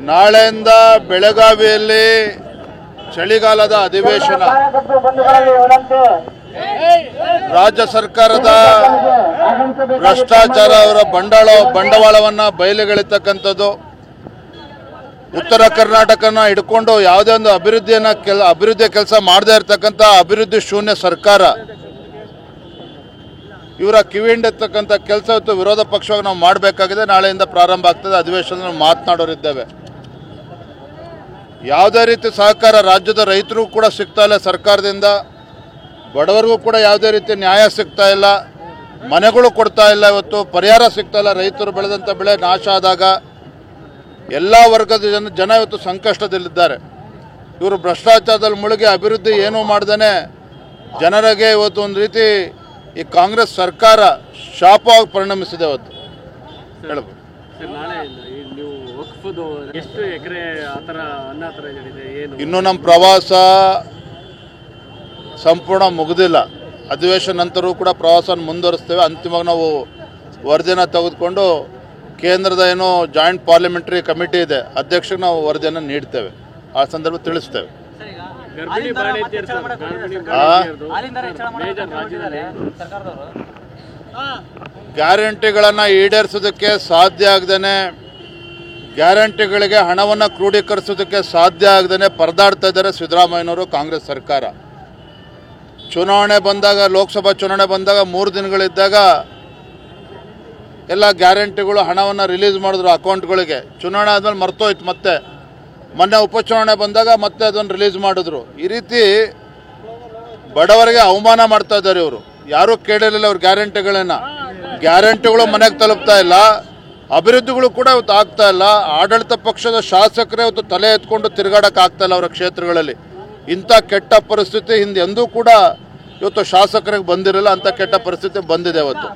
ನಾಳೆಯಿಂದ ಬೆಳಗಾವಿಯಲ್ಲಿ ಚಳಿಗಾಲದ ಅಧಿವೇಶನ. ರಾಜ್ಯ ಸರ್ಕಾರದ ಭ್ರಷ್ಟಾಚಾರ, ಅವರ ಬಂಡವಾಳವನ್ನು ಬಯಲಿಗೆಳಿತಕ್ಕಂಥದ್ದು, ಉತ್ತರ ಕರ್ನಾಟಕನ ಹಿಡ್ಕೊಂಡು ಯಾವುದೇ ಒಂದು ಅಭಿವೃದ್ಧಿ ಕೆಲಸ ಮಾಡದೇ ಇರತಕ್ಕಂಥ ಅಭಿವೃದ್ಧಿ ಶೂನ್ಯ ಸರ್ಕಾರ, ಇವರ ಕಿವಿಹಿಂಡಿರ್ತಕ್ಕಂಥ ಕೆಲಸ ಇವತ್ತು ವಿರೋಧ ಪಕ್ಷವಾಗಿ ನಾವು ಮಾಡಬೇಕಾಗಿದೆ. ನಾಳೆಯಿಂದ ಪ್ರಾರಂಭ ಆಗ್ತದೆ ಅಧಿವೇಶನ. ಮಾತನಾಡೋರಿದ್ದೇವೆ. ಯಾವುದೇ ರೀತಿ ಸಹಕಾರ ರಾಜ್ಯದ ರೈತರಿಗೂ ಕೂಡ ಸಿಗ್ತಾ ಇಲ್ಲ ಸರ್ಕಾರದಿಂದ, ಬಡವರಿಗೂ ಕೂಡ ಯಾವುದೇ ರೀತಿ ನ್ಯಾಯ ಸಿಗ್ತಾ ಇಲ್ಲ, ಮನೆಗಳು ಕೊಡ್ತಾ ಇಲ್ಲ, ಇವತ್ತು ಪರಿಹಾರ ಸಿಗ್ತಾ ಇಲ್ಲ. ರೈತರು ಬೆಳೆದಂಥ ಬೆಳೆ ನಾಶ ಆದಾಗ ಎಲ್ಲ ವರ್ಗದ ಜನ ಇವತ್ತು ಸಂಕಷ್ಟದಲ್ಲಿದ್ದಾರೆ. ಇವರು ಭ್ರಷ್ಟಾಚಾರದಲ್ಲಿ ಮುಳುಗಿ ಅಭಿವೃದ್ಧಿ ಏನೂ ಮಾಡ್ದೇ ಜನರಿಗೆ ಇವತ್ತು ಒಂದು ರೀತಿ ಈ ಕಾಂಗ್ರೆಸ್ ಸರ್ಕಾರ ಶಾಪವಾಗಿ ಪರಿಣಮಿಸಿದೆ. ಇವತ್ತು ಹೇಳ್ಬೋದು. ಇನ್ನೂ ನಮ್ಮ ಪ್ರವಾಸ ಸಂಪೂರ್ಣ ಮುಗಿದಿಲ್ಲ. ಅಧಿವೇಶನ ನಂತರವೂ ಕೂಡ ಪ್ರವಾಸ ಮುಂದುವರಿಸ್ತೇವೆ. ಅಂತಿಮವಾಗಿ ನಾವು ವರದಿಯನ್ನು ತೆಗೆದುಕೊಂಡು ಕೇಂದ್ರದ ಏನು ಜಾಯಿಂಟ್ ಪಾರ್ಲಿಮೆಂಟರಿ ಕಮಿಟಿ ಇದೆ, ಅಧ್ಯಕ್ಷರಿಗೆ ನಾವು ವರದಿಯನ್ನು ನೀಡ್ತೇವೆ. ಆ ಸಂದರ್ಭ ತಿಳಿಸ್ತೇವೆ. ಗ್ಯಾರಂಟಿಗಳನ್ನು ಈಡೇರಿಸೋದಕ್ಕೆ ಸಾಧ್ಯ ಆಗದೇನೆ, ಗ್ಯಾರಂಟಿಗಳಿಗೆ ಹಣವನ್ನು ಕ್ರೋಢೀಕರಿಸೋದಕ್ಕೆ ಸಾಧ್ಯ ಆಗದೇನೆ ಪರದಾಡ್ತಾ ಇದ್ದಾರೆ ಸಿದ್ದರಾಮಯ್ಯನವರು, ಕಾಂಗ್ರೆಸ್ ಸರ್ಕಾರ. ಚುನಾವಣೆ ಬಂದಾಗ, ಲೋಕಸಭಾ ಚುನಾವಣೆ ಬಂದಾಗ 3 ದಿನಗಳಿದ್ದಾಗ ಎಲ್ಲ ಗ್ಯಾರಂಟಿಗಳು ಹಣವನ್ನು ರಿಲೀಸ್ ಮಾಡಿದ್ರು ಅಕೌಂಟ್ಗಳಿಗೆ. ಚುನಾವಣೆ ಆದಮೇಲೆ ಮರ್ತೋಯ್ತು. ಮತ್ತೆ ಮೊನ್ನೆ ಉಪಚುನಾವಣೆ ಬಂದಾಗ ಮತ್ತೆ ಅದನ್ನು ರಿಲೀಸ್ ಮಾಡಿದ್ರು. ಈ ರೀತಿ ಬಡವರಿಗೆ ಅವಮಾನ ಮಾಡ್ತಾ ಇದ್ದಾರೆ ಇವರು. ಯಾರೂ ಕೇಳಿರಲಿಲ್ಲ ಅವ್ರ ಗ್ಯಾರಂಟಿಗಳು ಮನೆಗೆ ತಲುಪ್ತಾ ಇಲ್ಲ, ಅಭಿವೃದ್ಧಿಗಳು ಕೂಡ ಇವತ್ತು ಆಗ್ತಾ ಇಲ್ಲ. ಆಡಳಿತ ಪಕ್ಷದ ಶಾಸಕರೇ ಇವತ್ತು ತಲೆ ಎತ್ಕೊಂಡು ತಿರುಗಾಡಕ್ಕೆ ಆಗ್ತಾ ಇಲ್ಲ ಅವರ ಕ್ಷೇತ್ರಗಳಲ್ಲಿ. ಇಂಥ ಕೆಟ್ಟ ಪರಿಸ್ಥಿತಿ ಹಿಂದೆ ಎಂದೂ ಕೂಡ ಇವತ್ತು ಶಾಸಕರಿಗೆ ಬಂದಿರಲಿಲ್ಲ. ಅಂಥ ಕೆಟ್ಟ ಪರಿಸ್ಥಿತಿ ಬಂದಿದೆ ಇವತ್ತು.